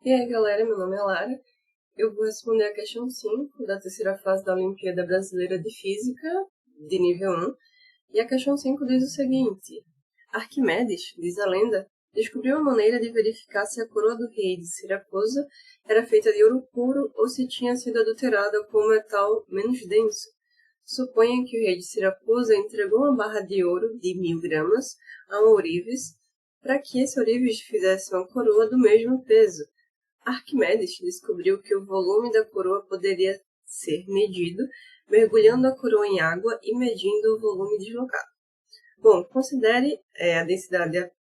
E aí, galera, meu nome é Lara. Eu vou responder a questão 5 da terceira fase da Olimpíada Brasileira de Física, de nível 1. E a questão 5 diz o seguinte: Arquimedes, diz a lenda, descobriu uma maneira de verificar se a coroa do rei de Siracusa era feita de ouro puro ou se tinha sido adulterada com um metal menos denso. Suponha que o rei de Siracusa entregou uma barra de ouro de 1000 gramas a um ourives para que esse ourives fizesse uma coroa do mesmo peso. Arquimedes descobriu que o volume da coroa poderia ser medido mergulhando a coroa em água e medindo o volume deslocado. Bom, considere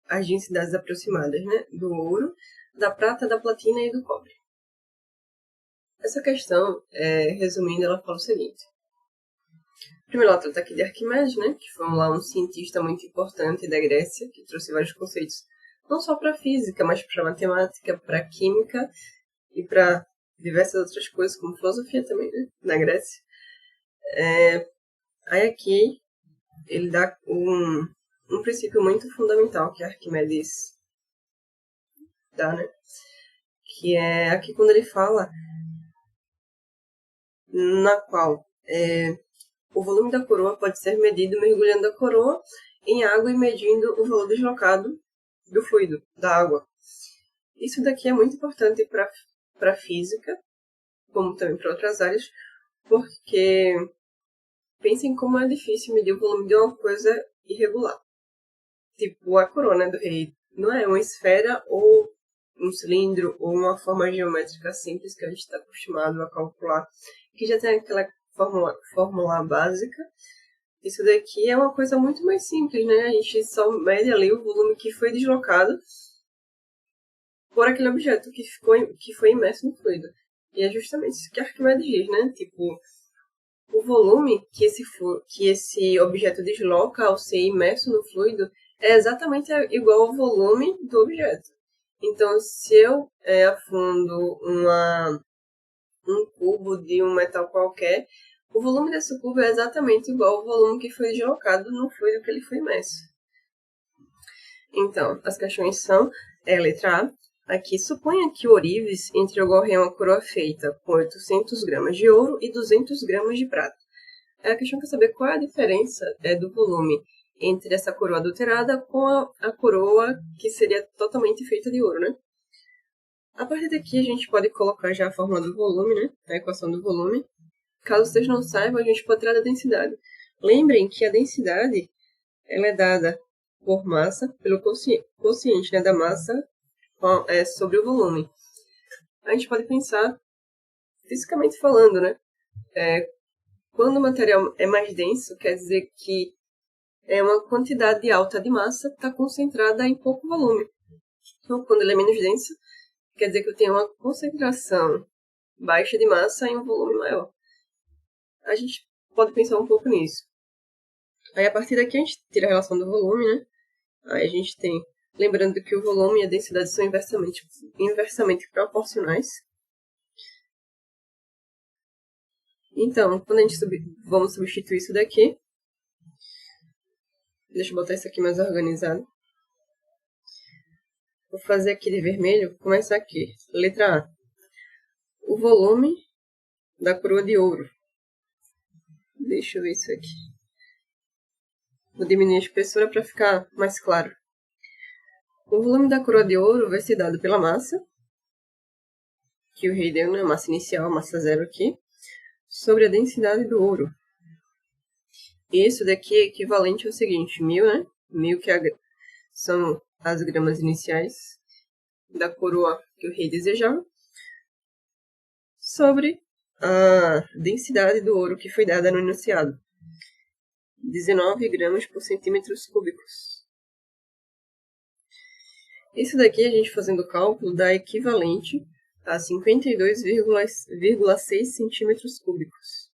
as densidades aproximadas, né, do ouro, da prata, da platina e do cobre. Essa questão, resumindo, ela fala o seguinte. Primeiro, ela trata aqui de Arquimedes, né, que foi um cientista muito importante da Grécia, que trouxe vários conceitos não só para física, mas para matemática, para química e para diversas outras coisas, como filosofia também, né, na Grécia. Aí aqui ele dá um princípio muito fundamental que Arquimedes dá, né? Que é aqui quando ele fala na qual o volume da coroa pode ser medido mergulhando a coroa em água e medindo o valor deslocado do fluido, da água. Isso daqui é muito importante para a física, como também para outras áreas, porque pensem como é difícil medir o volume de uma coisa irregular. Tipo a coroa, né, do rei. Não é uma esfera ou um cilindro ou uma forma geométrica simples que a gente está acostumado a calcular, que já tem aquela fórmula básica. Isso daqui é uma coisa muito mais simples, né? A gente só mede ali o volume que foi deslocado por aquele objeto que foi imerso no fluido. E é justamente isso que Arquimedes diz, né? Tipo, o volume que esse objeto desloca ao ser imerso no fluido é exatamente igual ao volume do objeto. Então, se eu afundo um cubo de um metal qualquer, o volume desse cubo é exatamente igual ao volume que foi deslocado no fluido que ele foi imerso. Então, as questões são, letra A, aqui, suponha que o ourives entregou ao rei uma coroa feita com 800 gramas de ouro e 200 gramas de prata. A questão quer saber qual é a diferença do volume entre essa coroa adulterada com a coroa que seria totalmente feita de ouro, né? A partir daqui a gente pode colocar já a fórmula do volume, né? A equação do volume. Caso vocês não saibam, a gente pode tirar da densidade. Lembrem que a densidade ela é dada por massa, pelo quociente, né, da massa sobre o volume. A gente pode pensar, fisicamente falando, né? Quando o material é mais denso, quer dizer que uma quantidade alta de massa está concentrada em pouco volume. Então, quando ele é menos denso, quer dizer que eu tenho uma concentração baixa de massa em um volume maior. A gente pode pensar um pouco nisso. Aí, a partir daqui, a gente tira a relação do volume, né? Aí a gente tem, lembrando que o volume e a densidade são inversamente proporcionais. Então, quando a gente vamos substituir isso daqui. Deixa eu botar isso aqui mais organizado. Vou fazer aqui de vermelho, começar aqui. Letra A. O volume da coroa de ouro. Deixa eu ver isso aqui. Vou diminuir a espessura para ficar mais claro. O volume da coroa de ouro vai ser dado pela massa, que o rei deu, né? Massa inicial, massa zero aqui, sobre a densidade do ouro. Isso daqui é equivalente ao seguinte, 1000, né? 1000 que são as gramas iniciais da coroa que o rei desejava, sobre a densidade do ouro que foi dada no enunciado. 19 gramas por centímetros cúbicos. Isso daqui, a gente fazendo o cálculo, dá equivalente a 52,6 centímetros cúbicos.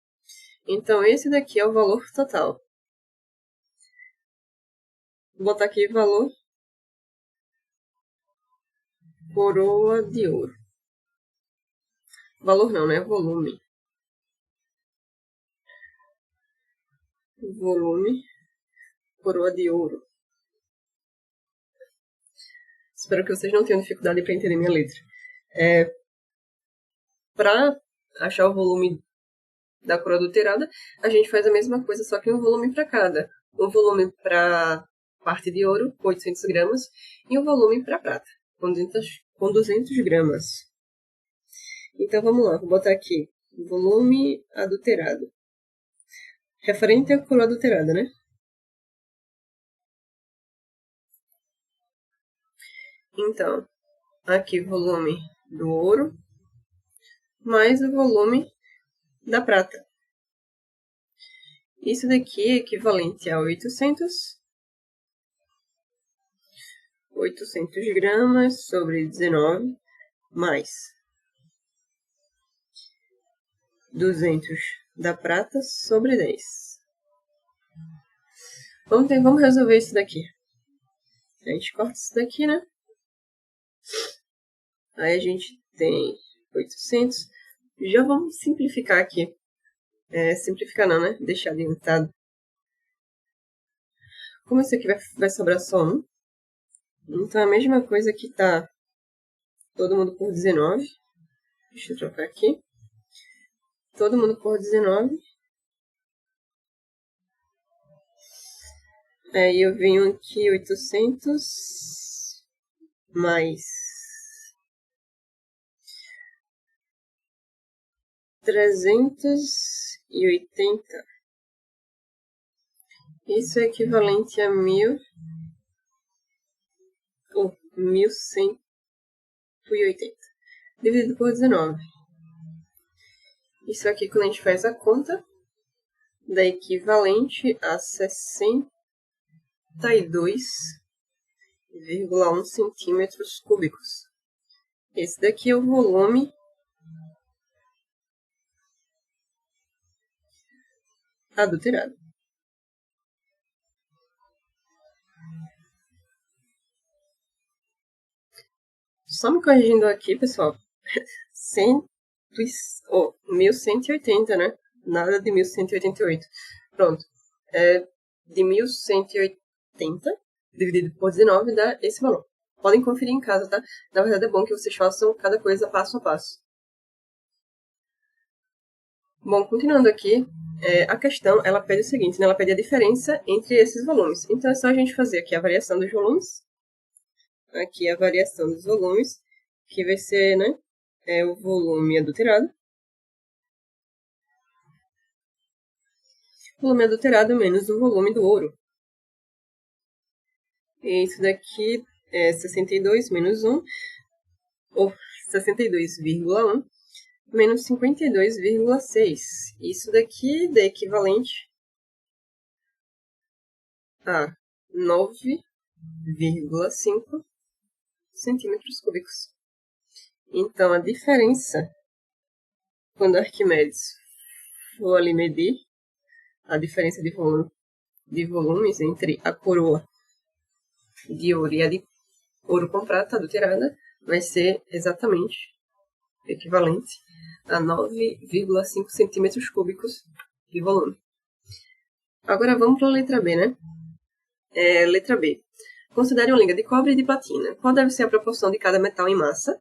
Então, esse daqui é o valor total. Vou botar aqui valor coroa de ouro. Valor não, né? Volume. Volume coroa de ouro. Espero que vocês não tenham dificuldade para entender minha letra. Para achar o volume da coroa adulterada, a gente faz a mesma coisa, só que um volume para cada. Um volume para parte de ouro, 800 gramas, e um volume para prata, com 200 gramas. Então vamos lá, vou botar aqui, volume adulterado. Referente à coroa adulterada, né? Então, aqui volume do ouro, mais o volume da prata. Isso daqui é equivalente a 800 gramas sobre 19, mais 200 da prata sobre 10. Vamos resolver isso daqui. A gente corta isso daqui, né? Aí a gente tem 800. Já vamos simplificar aqui. Simplificar não, né? Deixar adiantado. Como esse aqui vai sobrar só um, então a mesma coisa que tá todo mundo por 19. Deixa eu trocar aqui. Todo mundo por 19. Aí eu venho aqui 800 mais 380. Isso é equivalente a 1180. Dividido por 19. Isso aqui, quando a gente faz a conta, dá equivalente a 62,1 centímetros cúbicos. Esse daqui é o volume adulterado. Só me corrigindo aqui, pessoal. 1180, né? Nada de 1188. Pronto. De 1180 dividido por 19 dá esse valor. Podem conferir em casa, tá? Na verdade é bom que vocês façam cada coisa passo a passo. Bom, continuando aqui, a questão, ela pede o seguinte, né? Ela pede a diferença entre esses volumes. Então é só a gente fazer aqui a variação dos volumes. Aqui a variação dos volumes, que vai ser, né? O volume adulterado. Volume adulterado menos o volume do ouro. E isso daqui é 62 menos 1, ou 62,1, menos 52,6. Isso daqui dá equivalente a 9,5 centímetros cúbicos. Então, a diferença, quando Arquimedes for ali medir a diferença de volumes entre a coroa de ouro e a de ouro com prata adulterada, vai ser exatamente equivalente a 9,5 centímetros cúbicos de volume. Agora vamos para a letra B, né? Letra B. Considere uma liga de cobre e de platina. Qual deve ser a proporção de cada metal em massa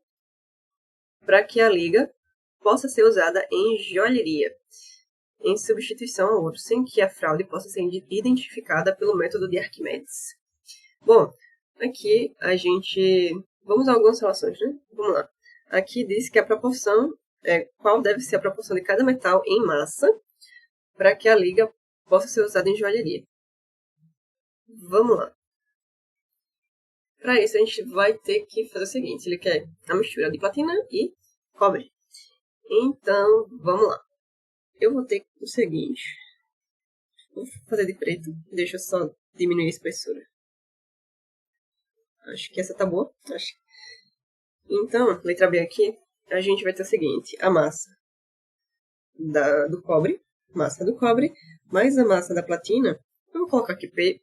para que a liga possa ser usada em joalheria, em substituição ao ouro, sem que a fraude possa ser identificada pelo método de Arquimedes? Bom, aqui a gente... Vamos a algumas relações, né? Vamos lá. Aqui diz que a proporção... qual deve ser a proporção de cada metal em massa para que a liga possa ser usada em joalheria. Vamos lá. Para isso, a gente vai ter que fazer o seguinte. Ele quer a mistura de platina e cobre. Então, vamos lá. Eu vou ter o seguinte. Vou fazer de preto. Deixa eu só diminuir a espessura. Acho que essa tá boa. Então, letra B aqui, a gente vai ter o seguinte. A massa do cobre. Massa do cobre. Mais a massa da platina. Eu vou colocar aqui P.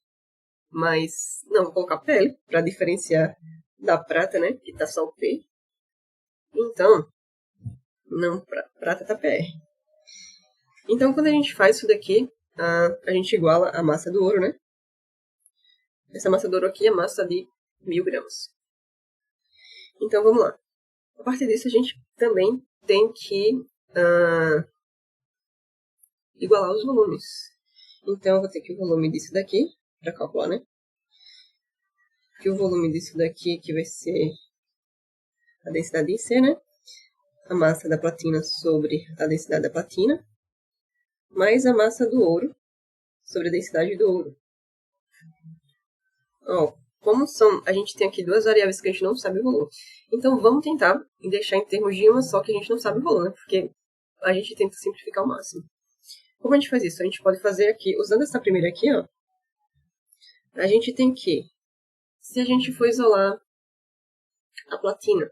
Mas, não, vou colocar PL para diferenciar da prata, né? Que tá só o P. Então, não, prata tá PR. Então, quando a gente faz isso daqui, a gente iguala a massa do ouro, né? Essa massa do ouro aqui é massa de 1000 gramas. Então, vamos lá. A partir disso, a gente também tem que igualar os volumes. Então, eu vou ter que o volume disso daqui, para calcular, né? Que o volume disso daqui, que vai ser a densidade em C, né? A massa da platina sobre a densidade da platina, mais a massa do ouro sobre a densidade do ouro. Ó, como a gente tem aqui duas variáveis que a gente não sabe o valor. Então, vamos tentar deixar em termos de uma só que a gente não sabe o valor, né? Porque a gente tenta simplificar ao máximo. Como a gente faz isso? A gente pode fazer aqui, usando essa primeira aqui, ó. A gente tem que, se a gente for isolar a platina,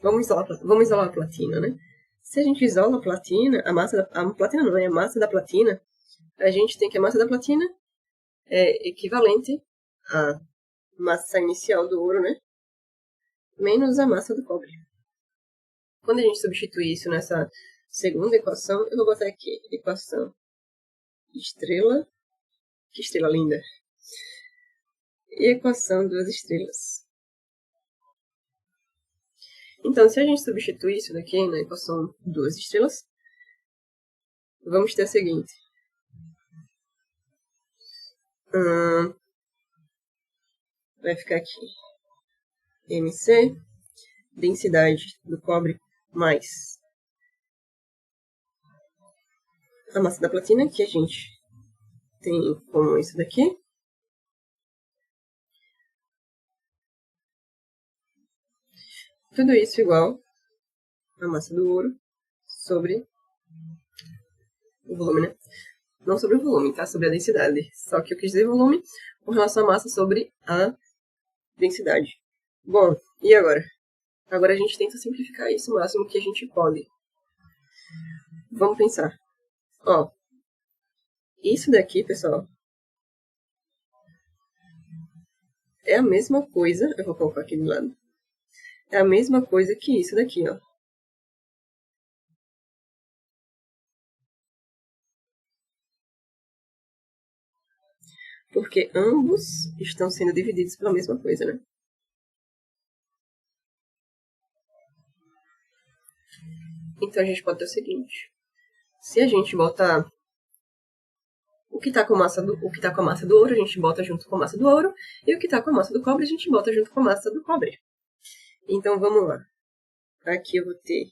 vamos isolar a platina, né? Se a gente isola a platina, a platina não, é a massa da platina, a gente tem que a massa da platina é equivalente à massa inicial do ouro, né? Menos a massa do cobre. Quando a gente substitui isso nessa segunda equação, eu vou botar aqui, equação estrela, que estrela linda, e equação duas estrelas. Então, se a gente substituir isso daqui na equação duas estrelas, vamos ter a seguinte. Vai ficar aqui MC, densidade do cobre, mais a massa da platina, que a gente tem como isso daqui. Tudo isso igual a massa do ouro sobre o volume, né? Não sobre o volume, tá? Sobre a densidade. Só que eu quis dizer volume com relação à massa sobre a densidade. Bom, e agora? Agora a gente tenta simplificar isso o máximo que a gente pode. Vamos pensar. Ó, isso daqui, pessoal, é a mesma coisa. Eu vou colocar aqui do lado. É a mesma coisa que isso daqui, ó. Porque ambos estão sendo divididos pela mesma coisa, né? Então a gente pode ter o seguinte. Se a gente botar o que tá com a massa do ouro, a gente bota junto com a massa do ouro. E o que tá com a massa do cobre, a gente bota junto com a massa do cobre. Então vamos lá. Aqui eu vou ter...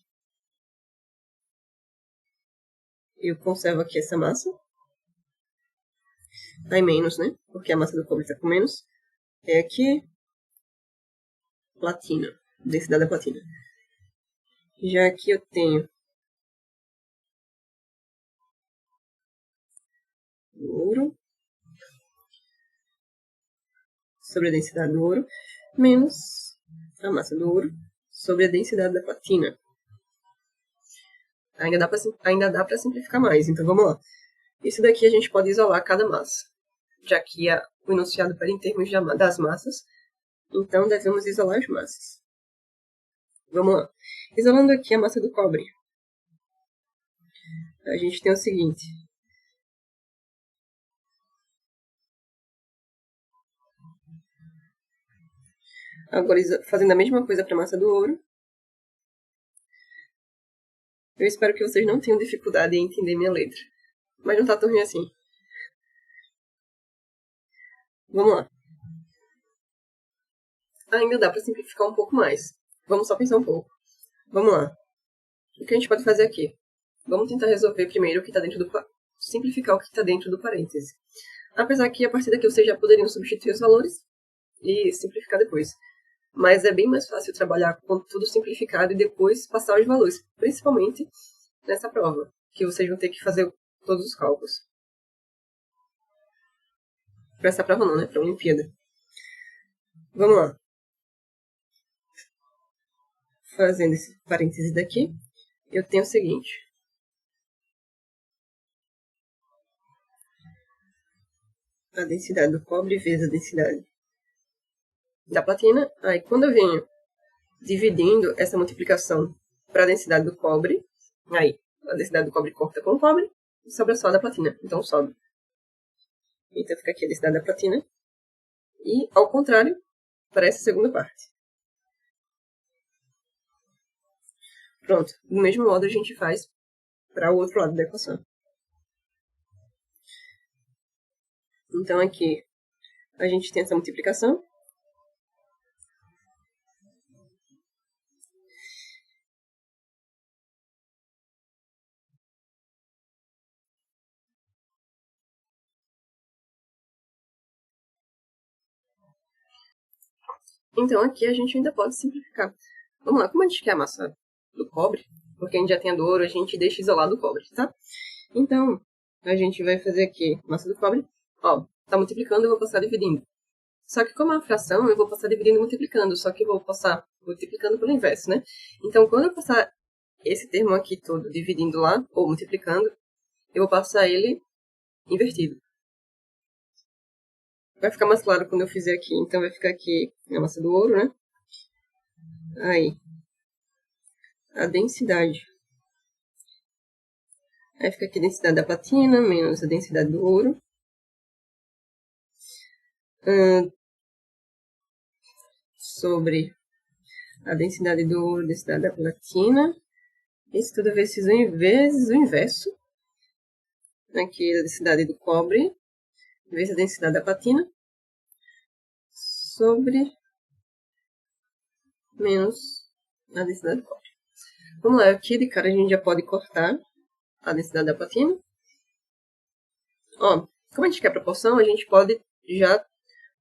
Eu conservo aqui essa massa. Tá em menos, né? Porque a massa do cobre tá com menos. É aqui... platina. Densidade da platina. Já aqui eu tenho... ouro. Sobre a densidade do ouro. Menos a massa do ouro sobre a densidade da platina. Ainda dá para simplificar mais, então vamos lá. Isso daqui a gente pode isolar cada massa, já que o enunciado pede em termos das massas, então devemos isolar as massas. Vamos lá. Isolando aqui a massa do cobre, a gente tem o seguinte. Agora, fazendo a mesma coisa para a massa do ouro, eu espero que vocês não tenham dificuldade em entender minha letra. Mas não tá tão ruim assim. Vamos lá. Ainda dá para simplificar um pouco mais. Vamos só pensar um pouco. Vamos lá. O que a gente pode fazer aqui? Vamos tentar resolver primeiro o que está dentro do... simplificar o que está dentro do parêntese. Apesar que a partir daqui vocês já poderiam substituir os valores e simplificar depois. Mas é bem mais fácil trabalhar com tudo simplificado e depois passar os valores. Principalmente nessa prova, que vocês vão ter que fazer todos os cálculos. Para essa prova não, né? Para a Olimpíada. Vamos lá. Fazendo esse parêntese daqui, eu tenho o seguinte. A densidade do cobre vezes a densidade da platina. Aí, quando eu venho dividindo essa multiplicação para a densidade do cobre, aí a densidade do cobre corta com o cobre e sobra só da platina. Então, sobe. Então, fica aqui a densidade da platina. E, ao contrário, para essa segunda parte. Pronto, do mesmo modo a gente faz para o outro lado da equação. Então aqui a gente tem essa multiplicação. Então aqui a gente ainda pode simplificar. Vamos lá, como a gente quer a massa do cobre, porque a gente já tem a do ouro, a gente deixa isolado o cobre, tá? Então, a gente vai fazer aqui massa do cobre. Ó, tá multiplicando, eu vou passar dividindo. Só que como é uma fração, eu vou passar dividindo e multiplicando, só que eu vou passar multiplicando pelo inverso, né? Então, quando eu passar esse termo aqui todo dividindo lá, ou multiplicando, eu vou passar ele invertido. Vai ficar mais claro quando eu fizer aqui. Então, vai ficar aqui a massa do ouro, né? Aí, a densidade. Aí fica aqui a densidade da platina menos a densidade do ouro. Sobre a densidade do ouro, densidade da platina. Isso tudo vezes o inverso. Aqui a densidade do cobre vezes a densidade da platina. Sobre menos a densidade do cobre. Vamos lá, aqui de cara a gente já pode cortar a densidade da platina. Ó, como a gente quer proporção, a gente pode já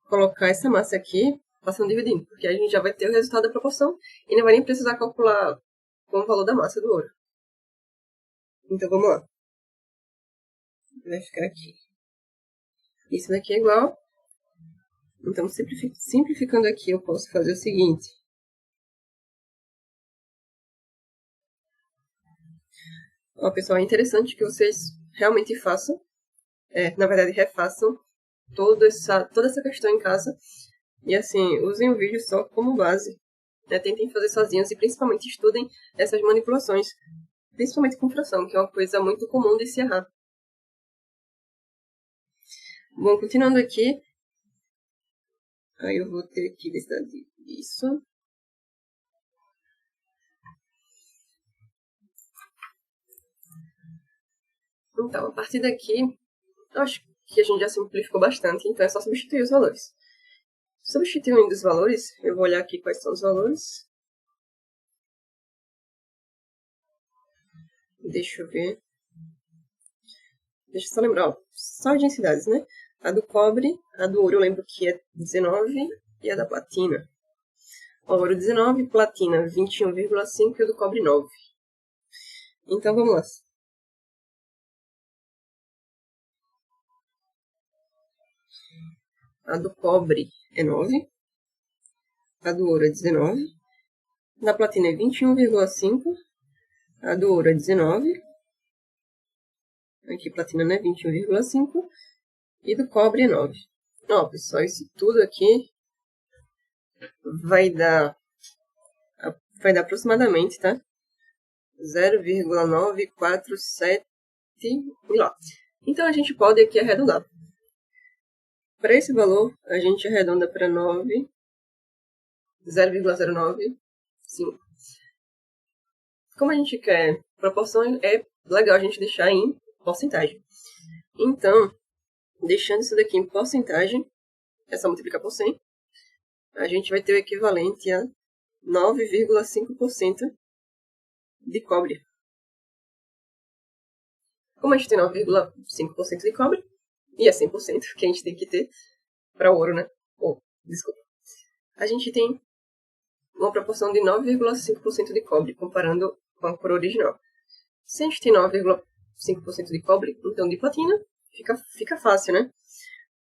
colocar essa massa aqui passando dividindo, porque a gente já vai ter o resultado da proporção e não vai nem precisar calcular com o valor da massa do ouro. Então vamos lá. Vai ficar aqui. Isso daqui é igual. Então, simplificando aqui, eu posso fazer o seguinte. Ó, pessoal, é interessante que vocês realmente façam, na verdade, refaçam toda essa questão em casa. E assim, usem o vídeo só como base. Né? Tentem fazer sozinhos e principalmente estudem essas manipulações. Principalmente com fração, que é uma coisa muito comum de se errar. Bom, continuando aqui. Aí eu vou ter aqui densidade disso. Então, a partir daqui, eu acho que a gente já simplificou bastante, então é só substituir os valores. Substituindo os valores, eu vou olhar aqui quais são os valores. Deixa eu ver. Deixa eu só lembrar, ó, só as densidades, né? A do cobre, a do ouro eu lembro que é 19 e a da platina. Ó, ouro 19, platina 21,5 e a do cobre 9. Então vamos lá. A do cobre é 9. A do ouro é 19. A da platina é 21,5. A do ouro é 19. Aqui platina, né? 21,5. E do cobre é 9. Ó, pessoal, isso tudo aqui vai dar aproximadamente, tá? 0,947 lá. Então a gente pode aqui arredondar. Para esse valor, a gente arredonda para 0,095. Como a gente quer proporção, é legal a gente deixar em porcentagem. Então, deixando isso daqui em porcentagem, é só multiplicar por 100, a gente vai ter o equivalente a 9,5% de cobre. Como a gente tem 9,5% de cobre, e é 100% que a gente tem que ter para o ouro, né? Desculpa. A gente tem uma proporção de 9,5% de cobre, comparando com a cor original. Se a gente tem 9,5% de cobre, então de platina, fica fácil, né?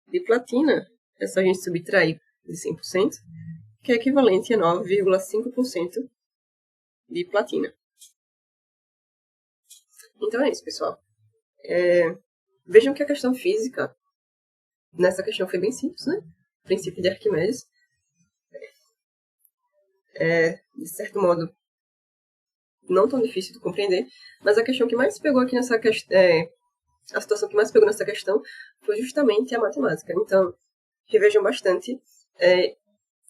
De platina, é só a gente subtrair de 100%, que é equivalente a 9,5% de platina. Então é isso, pessoal. Vejam que a questão física, nessa questão foi bem simples, né? O princípio de Arquimedes. De certo modo, não tão difícil de compreender, mas a questão que mais pegou aqui nessa questão, a situação que mais pegou nessa questão foi justamente a matemática. Então, revejam bastante.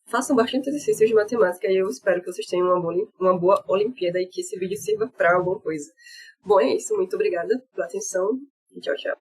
Façam bastante exercícios de matemática e eu espero que vocês tenham uma boa Olimpíada e que esse vídeo sirva para alguma coisa. Bom, é isso. Muito obrigada pela atenção e tchau, tchau.